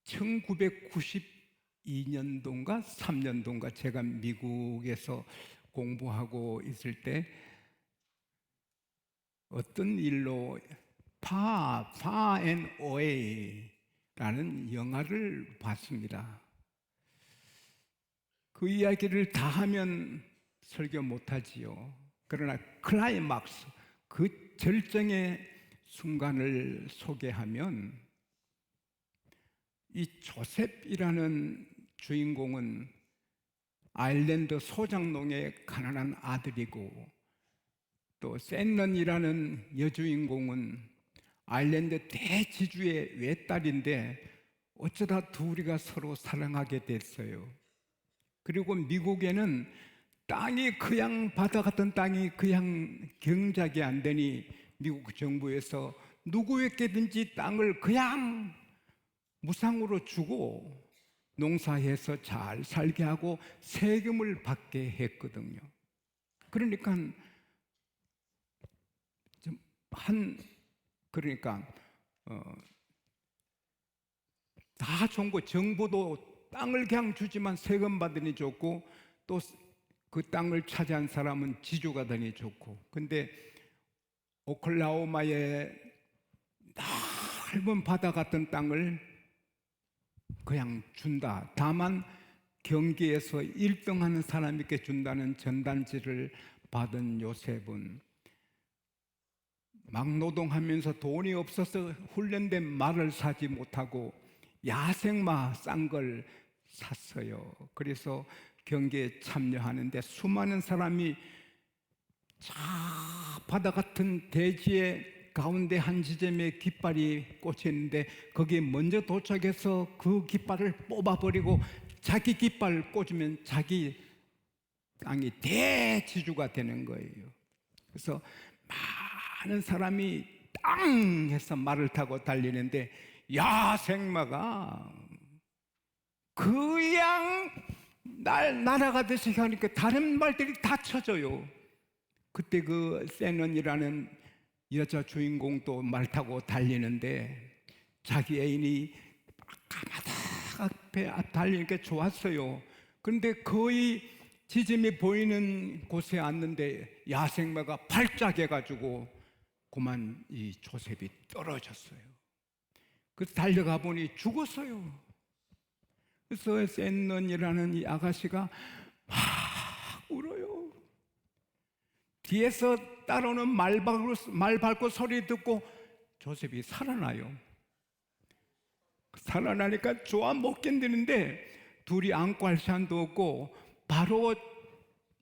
1992년도인가 3년도인가 제가 미국에서 공부하고 있을 때 어떤 일로 Far and Away라는 영화를 봤습니다. 그 이야기를 다 하면 설교 못하지요. 그러나 클라이막스, 그 절정의 순간을 소개하면 이 조셉이라는 주인공은 아일랜드 소장농의 가난한 아들이고, 또 샌넌이라는 여주인공은 아일랜드 대지주의 외딸인데 어쩌다 둘이가 서로 사랑하게 됐어요. 그리고 미국에는 땅이 그냥 바다 같은 땅이 그냥 경작이 안 되니 미국 정부에서 누구에게든지 땅을 그냥 무상으로 주고 농사해서 잘 살게 하고 세금을 받게 했거든요. 그러니까 다 좋은 거, 정부도 땅을 그냥 주지만 세금 받으니 좋고, 또 그 땅을 차지한 사람은 지주가 되니 좋고. 근데 오클라호마의 넓은 바다 같은 땅을 그냥 준다. 다만 경기에서 1등하는 사람에게 준다는 전단지를 받은 요셉은 막노동하면서 돈이 없어서 훈련된 말을 사지 못하고 야생마 싼 걸 샀어요. 그래서 경기에 참여하는데 수많은 사람이 저 바다 같은 대지의 가운데 한 지점에 깃발이 꽂혀 있는데 거기에 먼저 도착해서 그 깃발을 뽑아버리고 자기 깃발 꽂으면 자기 땅이 대지주가 되는 거예요. 그래서 많은 사람이 땅 해서 말을 타고 달리는데 야생마가 그냥 날아가듯이 하니까 다른 말들이 다 쳐져요. 그때 그 세넌이라는 여자 주인공도 말 타고 달리는데 자기 애인이 까마득 앞에 달리니까 좋았어요. 그런데 거의 지점이 보이는 곳에 왔는데 야생마가 발작해가지고 그만 이 조셉이 떨어졌어요. 그래서 달려가 보니 죽었어요. 그래서 샌넌이라는 이 아가씨가 막 울어요. 뒤에서 따라오는 말 밟고 소리 듣고 조셉이 살아나요. 살아나니까 좋아 못 견디는데 둘이 안고 할 시간도 없고 바로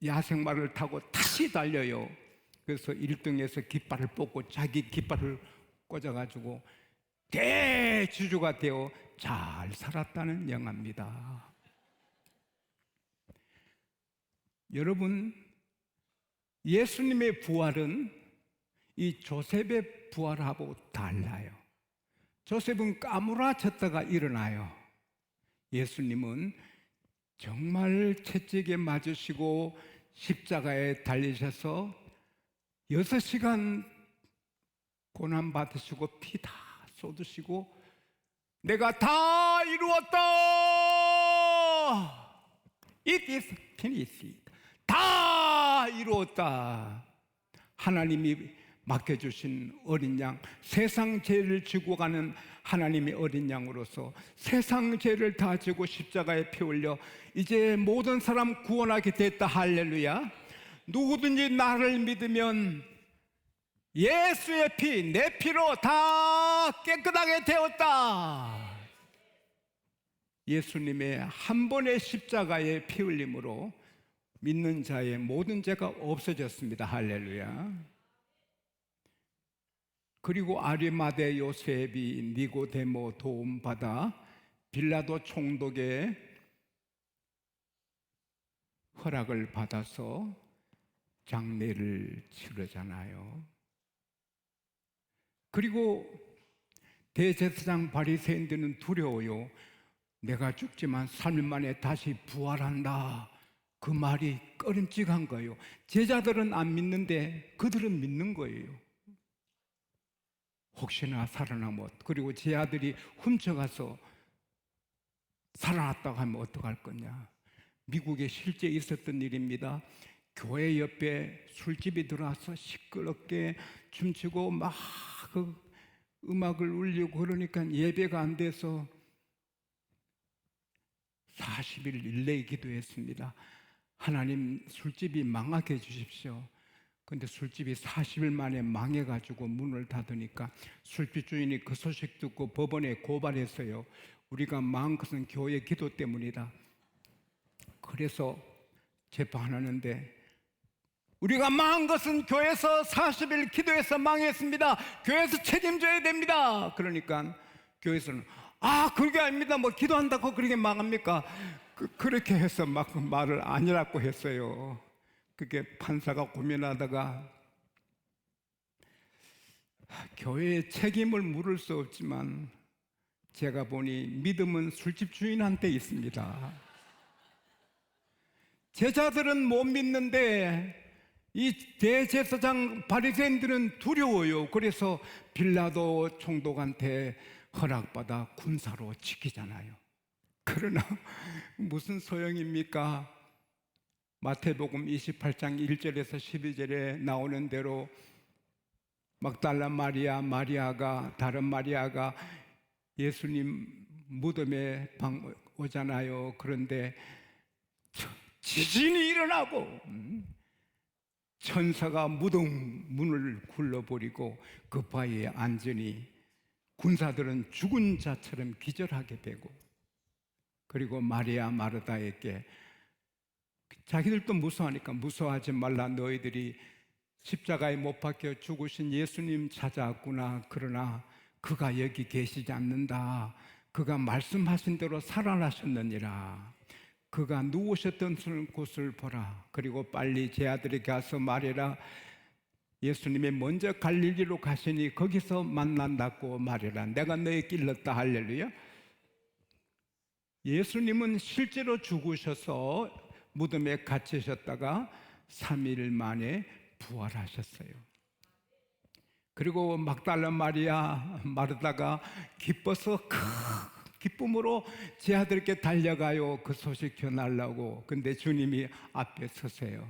야생마를 타고 다시 달려요. 그래서 1등에서 깃발을 뽑고 자기 깃발을 꽂아가지고 대지주가 되어 잘 살았다는 영화입니다. 여러분, 예수님의 부활은 이 조셉의 부활하고 달라요. 조셉은 까무라쳤다가 일어나요. 예수님은 정말 채찍에 맞으시고 십자가에 달리셔서 6시간 고난받으시고 피 다 쏟으시고 내가 다 이루었다! It is finished. 다 이루었다. 하나님이 맡겨주신 어린 양, 세상 죄를 지고 가는 하나님의 어린 양으로서 세상 죄를 다 지고 십자가에 피 흘려 이제 모든 사람 구원하게 됐다. 할렐루야. 누구든지 나를 믿으면 예수의 피, 내 피로 다 깨끗하게 되었다. 예수님의 한 번의 십자가의 피 흘림으로 믿는 자의 모든 죄가 없어졌습니다. 할렐루야. 그리고 아리마대 요셉이 니고데모 도움받아 빌라도 총독의 허락을 받아서 장례를 치르잖아요. 그리고 대제사장 바리새인들은 두려워요. 내가 죽지만 3일 만에 다시 부활한다. 그 말이 꺼림칙한 거예요. 제자들은 안 믿는데 그들은 믿는 거예요. 혹시나 살아나면. 그리고 제 아들이 훔쳐가서 살아났다고 하면 어떡할 거냐. 미국에 실제 있었던 일입니다. 교회 옆에 술집이 들어와서 시끄럽게 춤추고 막 그 음악을 울리고 그러니까 예배가 안 돼서 40일 일내에 기도했습니다. 하나님, 술집이 망하게 해주십시오. 근데 술집이 40일 만에 망해가지고 문을 닫으니까 술집 주인이 그 소식 듣고 법원에 고발했어요. 우리가 망한 것은 교회 기도 때문이다. 그래서 재판하는데, 우리가 망한 것은 교회에서 40일 기도해서 망했습니다. 교회에서 책임져야 됩니다. 그러니까 교회에서는 그게 아닙니다. 뭐 기도한다고 그렇게 망합니까? 그렇게 해서 막 말을 아니라고 했어요. 그게 판사가 고민하다가 교회의 책임을 물을 수 없지만 제가 보니 믿음은 술집 주인한테 있습니다. 제자들은 못 믿는데 이 대제사장 바리새인들은 두려워요. 그래서 빌라도 총독한테 허락받아 군사로 지키잖아요. 그러나 무슨 소용입니까? 마태복음 28장 1절에서 12절에 나오는 대로 막달라 마리아, 마리아가, 다른 마리아가 예수님 무덤에 오잖아요. 그런데 지진이 일어나고 천사가 무덤 문을 굴러버리고 그 바위에 앉으니 군사들은 죽은 자처럼 기절하게 되고, 그리고 마리아 마르다에게 자기들도 무서워하니까 무서워하지 말라, 너희들이 십자가에 못 박혀 죽으신 예수님 찾아왔구나. 그러나 그가 여기 계시지 않는다. 그가 말씀하신 대로 살아나셨느니라. 그가 누우셨던 곳을 보라. 그리고 빨리 제 아들에게 가서 말해라. 예수님이 먼저 갈릴리로 가시니 거기서 만난다고 말해라. 내가 너희 길렀다. 할렐루야. 예수님은 실제로 죽으셔서 무덤에 갇히셨다가 3일 만에 부활하셨어요. 그리고 막달라 마리아 마르다가 기뻐서 큰 기쁨으로 제 아들께 달려가요. 그 소식 전하려고. 근데 주님이 앞에 서세요.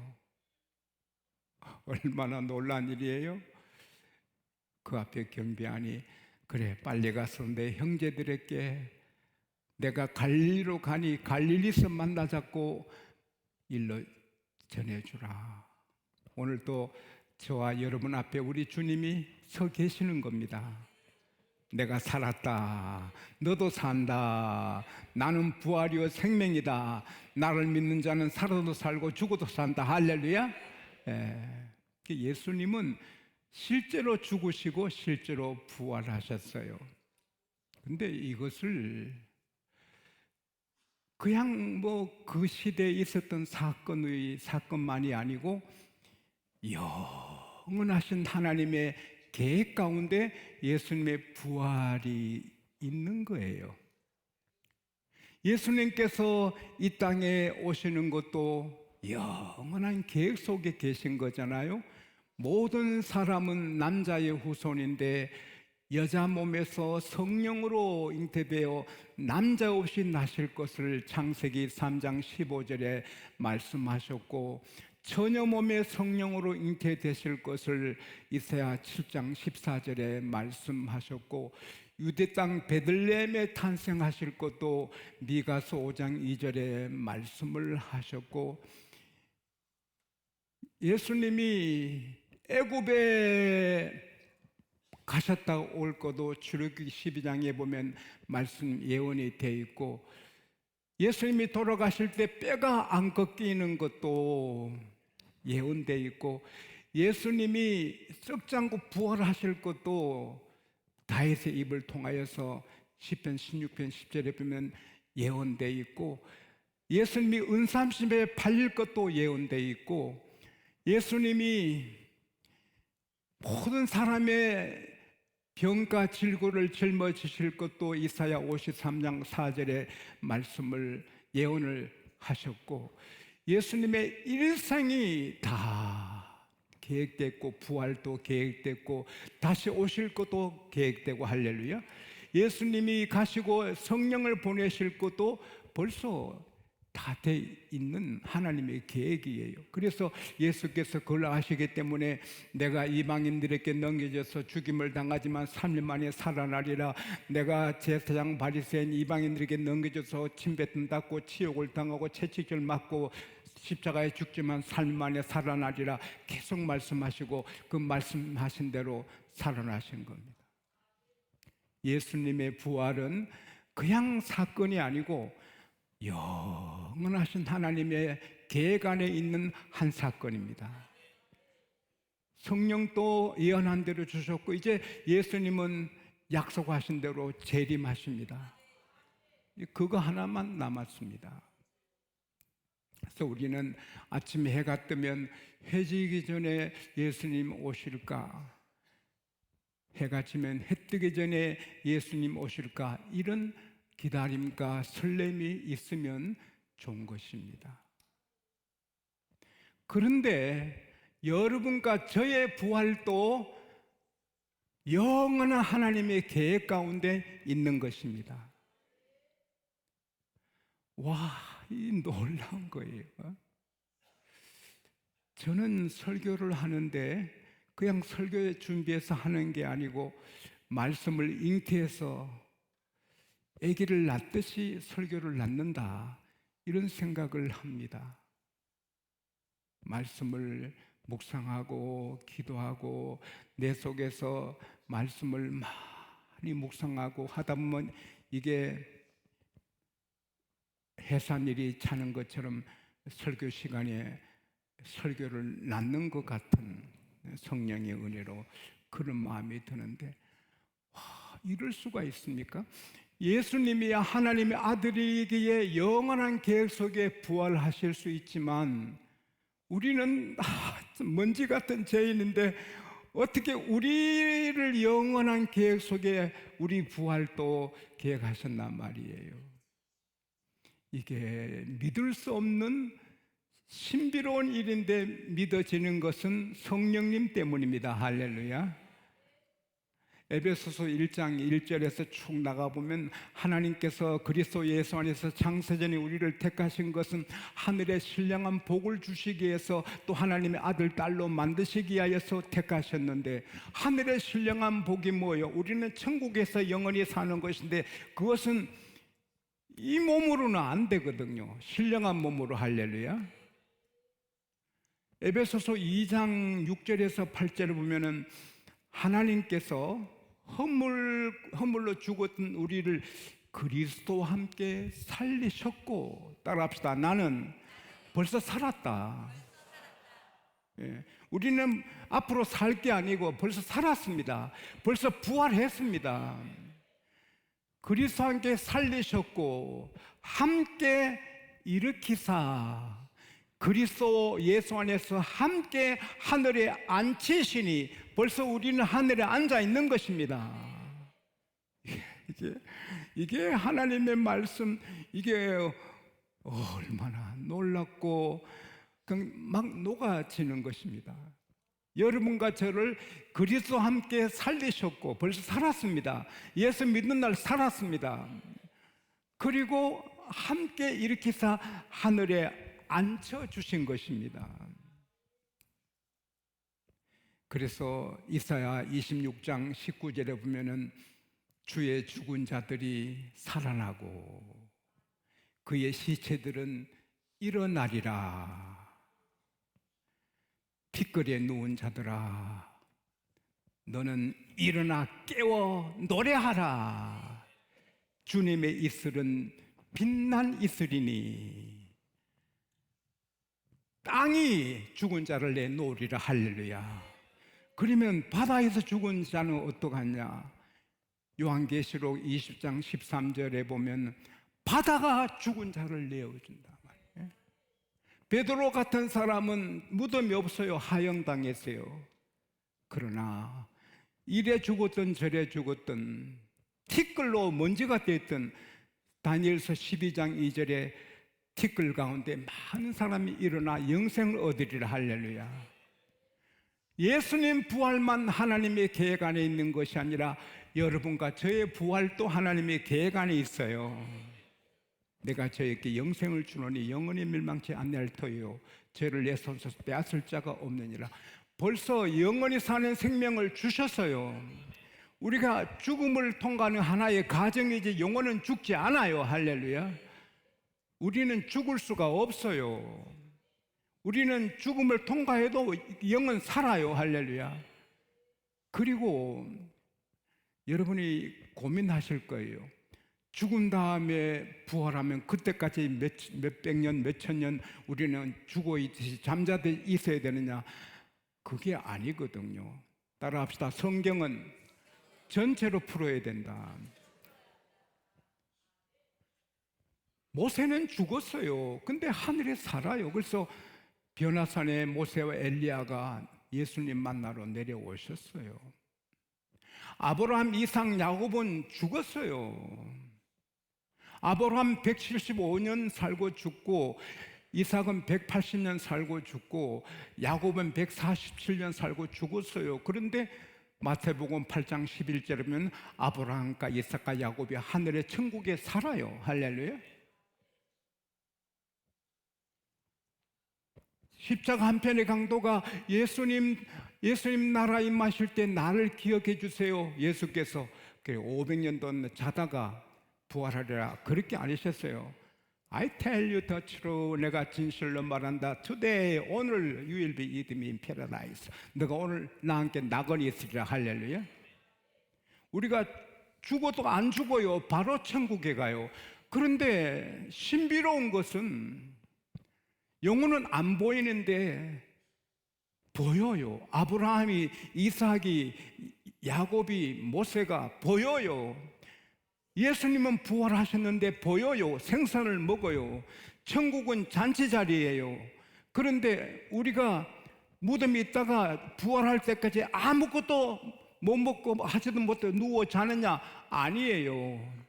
얼마나 놀란 일이에요. 그 앞에 경비하니, 그래 빨리 가서 내 형제들에게 내가 갈릴리로 가니 갈릴리서 만나자고 일러 전해주라. 오늘 또 저와 여러분 앞에 우리 주님이 서 계시는 겁니다. 내가 살았다. 너도 산다. 나는 부활이요 생명이다. 나를 믿는 자는 살아도 살고 죽어도 산다. 할렐루야. 예수님은 실제로 죽으시고 실제로 부활하셨어요. 근데 이것을 그냥 뭐 그 시대에 있었던 사건만이 아니고 영원하신 하나님의 계획 가운데 예수님의 부활이 있는 거예요. 예수님께서 이 땅에 오시는 것도 영원한 계획 속에 계신 거잖아요. 모든 사람은 남자의 후손인데 여자 몸에서 성령으로 잉태되어 남자 없이 나실 것을 창세기 3장 15절에 말씀하셨고, 처녀 몸의 성령으로 잉태되실 것을 이사야 7장 14절에 말씀하셨고, 유대 땅 베들레헴에 탄생하실 것도 미가서 5장 2절에 말씀을 하셨고, 예수님이 애굽에 가셨다 올 것도 출애굽기 12장에 보면 말씀 예언이 되어 있고, 예수님이 돌아가실 때 뼈가 안 꺾이는 것도 예언되어 있고, 예수님이 썩장구 부활하실 것도 다윗의 입을 통하여서 시편 16편 10절에 보면 예언되어 있고, 예수님이 은삼십에 팔릴 것도 예언되어 있고, 예수님이 모든 사람의 병과 질고를 짊어지실 것도 이사야 53장 4절의 말씀을 예언을 하셨고, 예수님의 일생이 다 계획됐고, 부활도 계획됐고, 다시 오실 것도 계획되고, 할렐루야. 예수님이 가시고 성령을 보내실 것도 벌써 다 돼 있는 하나님의 계획이에요. 그래서 예수께서 그걸 아시기 때문에 내가 이방인들에게 넘겨져서 죽임을 당하지만 3일 만에 살아나리라, 내가 제사장 바리새인 이방인들에게 넘겨져서 침뱉음 받고 치욕을 당하고 채찍질 맞고 십자가에 죽지만 3일 만에 살아나리라 계속 말씀하시고 그 말씀하신 대로 살아나신 겁니다. 예수님의 부활은 그냥 사건이 아니고 영원하신 하나님의 계획 안에 있는 한 사건입니다. 성령도 예언한 대로 주셨고 이제 예수님은 약속하신 대로 재림하십니다. 그거 하나만 남았습니다. 그래서 우리는 아침 해가 뜨면 해지기 전에 예수님 오실까, 해가 지면 해 뜨기 전에 예수님 오실까, 이런 기다림과 설렘이 있으면 좋은 것입니다. 그런데 여러분과 저의 부활도 영원한 하나님의 계획 가운데 있는 것입니다. 와, 이 놀라운 거예요. 저는 설교를 하는데 그냥 설교 준비해서 하는 게 아니고 말씀을 잉태해서 아기를 낳듯이 설교를 낳는다, 이런 생각을 합니다. 말씀을 묵상하고 기도하고 내 속에서 말씀을 많이 묵상하고 하다 보면 이게 해산일이 차는 것처럼 설교 시간에 설교를 낳는 것 같은 성령의 은혜로 그런 마음이 드는데, 이럴 수가 있습니까? 예수님이 하나님의 아들이기에 영원한 계획 속에 부활하실 수 있지만 우리는 먼지 같은 죄인인데 어떻게 우리를 영원한 계획 속에 우리 부활도 계획하셨단 말이에요. 이게 믿을 수 없는 신비로운 일인데 믿어지는 것은 성령님 때문입니다. 할렐루야. 에베소서 1장 1절에서 쭉 나가보면 하나님께서 그리스도 예수 안에서 창세전에 우리를 택하신 것은 하늘의 신령한 복을 주시기 위해서 또 하나님의 아들 딸로 만드시기 위하여서 택하셨는데, 하늘의 신령한 복이 뭐예요? 우리는 천국에서 영원히 사는 것인데 그것은 이 몸으로는 안 되거든요. 신령한 몸으로. 할렐루야. 에베소서 2장 6절에서 8절을 보면은 하나님께서 허물로 죽었던 우리를 그리스도와 함께 살리셨고, 따라합시다. 나는 벌써 살았다. 예, 우리는 앞으로 살 게 아니고 벌써 살았습니다. 벌써 부활했습니다. 그리스도와 함께 살리셨고 함께 일으키사 그리스도 예수 안에서 함께 하늘에 앉히시니 벌써 우리는 하늘에 앉아 있는 것입니다. 이게 하나님의 말씀, 이게 얼마나 놀랍고 막 녹아지는 것입니다. 여러분과 저를 그리스도와 함께 살리셨고 벌써 살았습니다. 예수 믿는 날 살았습니다. 그리고 함께 일으키사 하늘에 앉혀주신 것입니다. 그래서 이사야 26장 19절에 보면은 주의 죽은 자들이 살아나고 그의 시체들은 일어나리라. 티끌에 누운 자들아, 너는 일어나 깨워 노래하라. 주님의 이슬은 빛난 이슬이니 땅이 죽은 자를 내놓으리라. 할렐루야. 그러면 바다에서 죽은 자는 어떡하냐? 요한계시록 20장 13절에 보면 바다가 죽은 자를 내어준다 말이에요. 베드로 같은 사람은 무덤이 없어요. 하형당했어요. 그러나 이래 죽었던 저래 죽었던 티끌로 먼지가 됐던 다니엘서 12장 2절에 티끌 가운데 많은 사람이 일어나 영생을 얻으리라. 할렐루야. 예수님 부활만 하나님의 계획 안에 있는 것이 아니라 여러분과 저의 부활도 하나님의 계획 안에 있어요. 내가 저에게 영생을 주노니 영원히 멸망치 아니할 터이요 죄를 내 손에서 빼앗을 자가 없느니라. 벌써 영원히 사는 생명을 주셨어요. 우리가 죽음을 통과하는 하나의 가정이지 영혼은 죽지 않아요. 할렐루야. 우리는 죽을 수가 없어요. 우리는 죽음을 통과해도 영은 살아요. 할렐루야. 그리고 여러분이 고민하실 거예요. 죽은 다음에 부활하면 그때까지 몇백 년, 몇천 년 우리는 죽어 있듯이 잠자돼 있어야 되느냐? 그게 아니거든요. 따라합시다. 성경은 전체로 풀어야 된다. 모세는 죽었어요. 근데 하늘에 살아요. 그래서 변화산에 모세와 엘리야가 예수님 만나러 내려오셨어요. 아브라함, 이삭, 야곱은 죽었어요. 아브라함 175년 살고 죽고, 이삭은 180년 살고 죽고, 야곱은 147년 살고 죽었어요. 그런데 마태복음 8장 11절에 보면 아브라함과 이삭과 야곱이 하늘의 천국에 살아요. 할렐루야. 십자가 한편의 강도가 예수님 나라 임하실 때 나를 기억해 주세요. 예수께서 500년 동안 자다가 부활하리라 그렇게 안 하셨어요. I tell you the truth. 내가 진실로 말한다. Today, 오늘 you will be with me in paradise. 너가 오늘 나와 함께 낙원에 있으리라. 할렐루야. 우리가 죽어도 안 죽어요. 바로 천국에 가요. 그런데 신비로운 것은 영혼은 안 보이는데 보여요. 아브라함이, 이삭이, 야곱이, 모세가 보여요. 예수님은 부활하셨는데 보여요. 생선을 먹어요. 천국은 잔치 자리예요. 그런데 우리가 무덤에 있다가 부활할 때까지 아무것도 못 먹고 하지도 못해 누워 자느냐? 아니에요.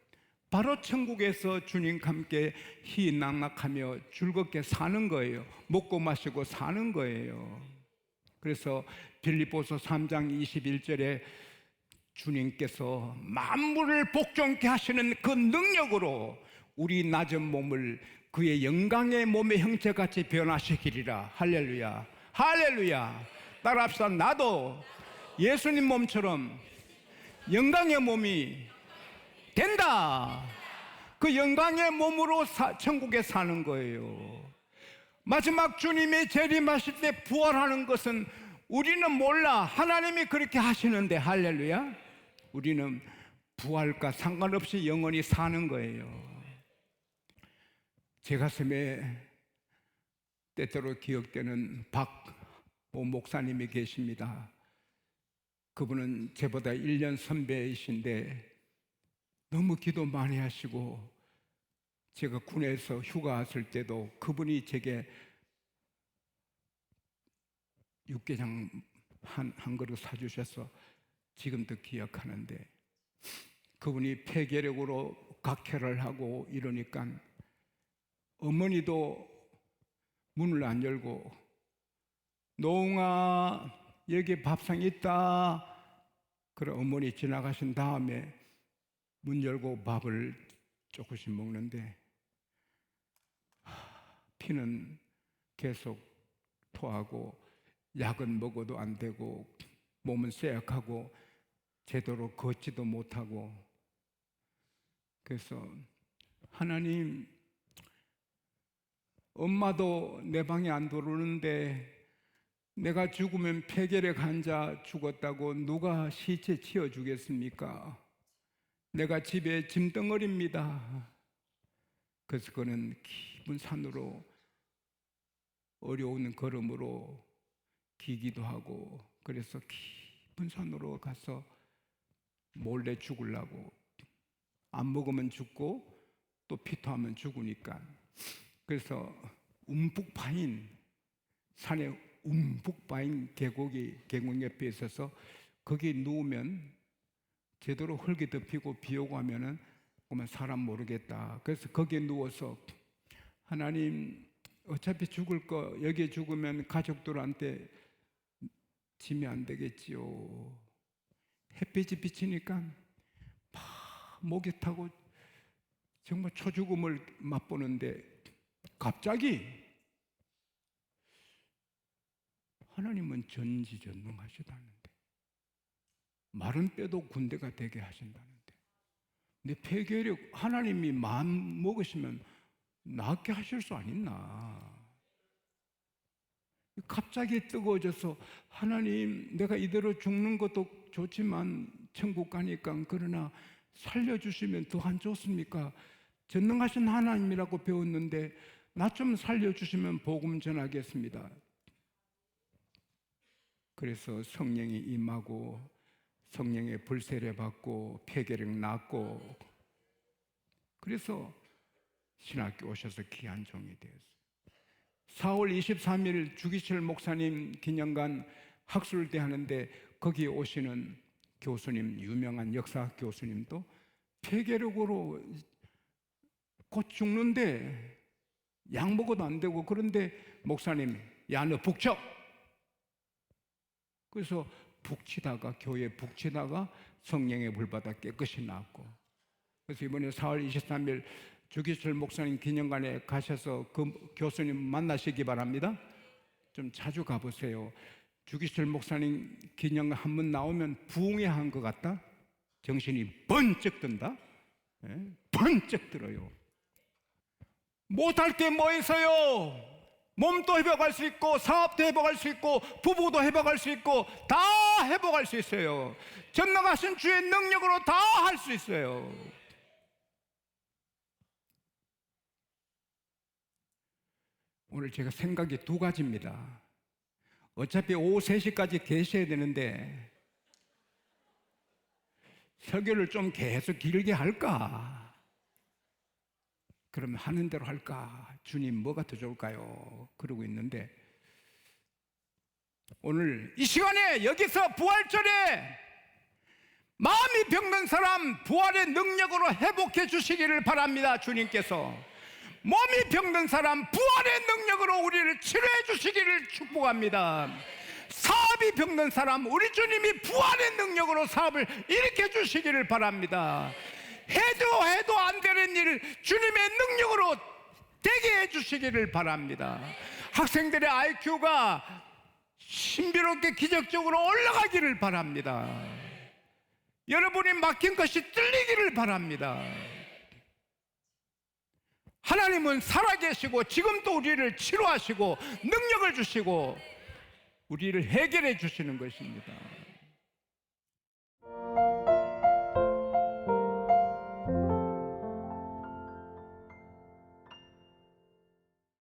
바로 천국에서 주님과 함께 희낙낙하며 즐겁게 사는 거예요. 먹고 마시고 사는 거예요. 그래서 빌립보서 3장 21절에 주님께서 만물을 복종케 하시는 그 능력으로 우리 낮은 몸을 그의 영광의 몸의 형체같이 변화시키리라. 할렐루야. 할렐루야. 따라합시다. 나도 예수님 몸처럼 영광의 몸이 된다. 그 영광의 몸으로 천국에 사는 거예요. 마지막 주님이 재림하실 때 부활하는 것은 우리는 몰라. 하나님이 그렇게 하시는데, 할렐루야. 우리는 부활과 상관없이 영원히 사는 거예요. 제 가슴에 때때로 기억되는 박모 목사님이 계십니다. 그분은 저보다 1년 선배이신데 너무 기도 많이 하시고, 제가 군에서 휴가 왔을 때도 그분이 제게 육개장 한 그릇 사주셔서 지금도 기억하는데, 그분이 폐결핵으로 각혈을 하고 이러니까 어머니도 문을 안 열고, 노웅아 여기 밥상 있다. 그래 어머니 지나가신 다음에 문 열고 밥을 조금씩 먹는데 피는 계속 토하고 약은 먹어도 안 되고 몸은 쇠약하고 제대로 걷지도 못하고, 그래서 하나님, 엄마도 내 방에 안 들어오는데 내가 죽으면 폐결핵 환자 죽었다고 누가 시체 치워주겠습니까? 내가 집에 짐덩어리입니다. 그래서 그는 깊은 산으로 어려운 걸음으로 기기도 하고, 그래서 깊은 산으로 가서 몰래 죽으려고, 안 먹으면 죽고 또 피토하면 죽으니까. 그래서 움푹 파인 산에 움푹 파인 계곡 옆에 있어서 거기 누우면 제대로 흙이 덮이고 비 오고 하면은 그러면 사람 모르겠다. 그래서 거기에 누워서 하나님, 어차피 죽을 거 여기에 죽으면 가족들한테 지면 안 되겠지요. 햇빛이 비치니까 막 목이 타고 정말 초죽음을 맛보는데 갑자기 하나님은 전지전능하시다는데, 마른 뼈도 군대가 되게 하신다는데, 내 폐결력 하나님이 마음 먹으시면 낫게 하실 수 아니나. 갑자기 뜨거워져서 하나님, 내가 이대로 죽는 것도 좋지만 천국 가니까 그러나 살려주시면 더 안 좋습니까? 전능하신 하나님이라고 배웠는데 나 좀 살려주시면 복음 전하겠습니다. 그래서 성령이 임하고 성령의 불세례 받고 폐결핵 낫고, 그래서 신학교 오셔서 귀한 종이 되었어요. 4월 23일 주기철 목사님 기념관 학술대 하는데 거기에 오시는 교수님, 유명한 역사 교수님도 폐결핵으로 곧 죽는데 약 먹어도 안 되고, 그런데 목사님, 야 너 북쳐. 그래서 북치다가, 교회 북치다가 성령의 불받아 깨끗이 나았고, 그래서 이번에 4월 23일 주기철 목사님 기념관에 가셔서 그 교수님 만나시기 바랍니다. 좀 자주 가보세요. 주기철 목사님 기념관 한번 나오면 부흥회한 것 같다? 정신이 번쩍 든다? 네? 번쩍 들어요. 못할 게 뭐 있어요? 몸도 회복할 수 있고, 사업도 회복할 수 있고, 부부도 회복할 수 있고, 다 회복할 수 있어요. 전능하신 주의 능력으로 다 할 수 있어요. 오늘 제가 생각이 두 가지입니다. 어차피 오후 3시까지 계셔야 되는데 설교를 좀 계속 길게 할까? 그럼 하는 대로 할까? 주님, 뭐가 더 좋을까요? 그러고 있는데, 오늘 이 시간에 여기서 부활절에 마음이 병든 사람 부활의 능력으로 회복해 주시기를 바랍니다. 주님께서 몸이 병든 사람 부활의 능력으로 우리를 치료해 주시기를 축복합니다. 사업이 병든 사람 우리 주님이 부활의 능력으로 사업을 일으켜 주시기를 바랍니다. 해도 안 되는 일 주님의 능력으로 되게 해 주시기를 바랍니다. 학생들의 IQ가 신비롭게 기적적으로 올라가기를 바랍니다. 여러분이 막힌 것이 뚫리기를 바랍니다. 하나님은 살아계시고 지금도 우리를 치료하시고 능력을 주시고 우리를 해결해 주시는 것입니다.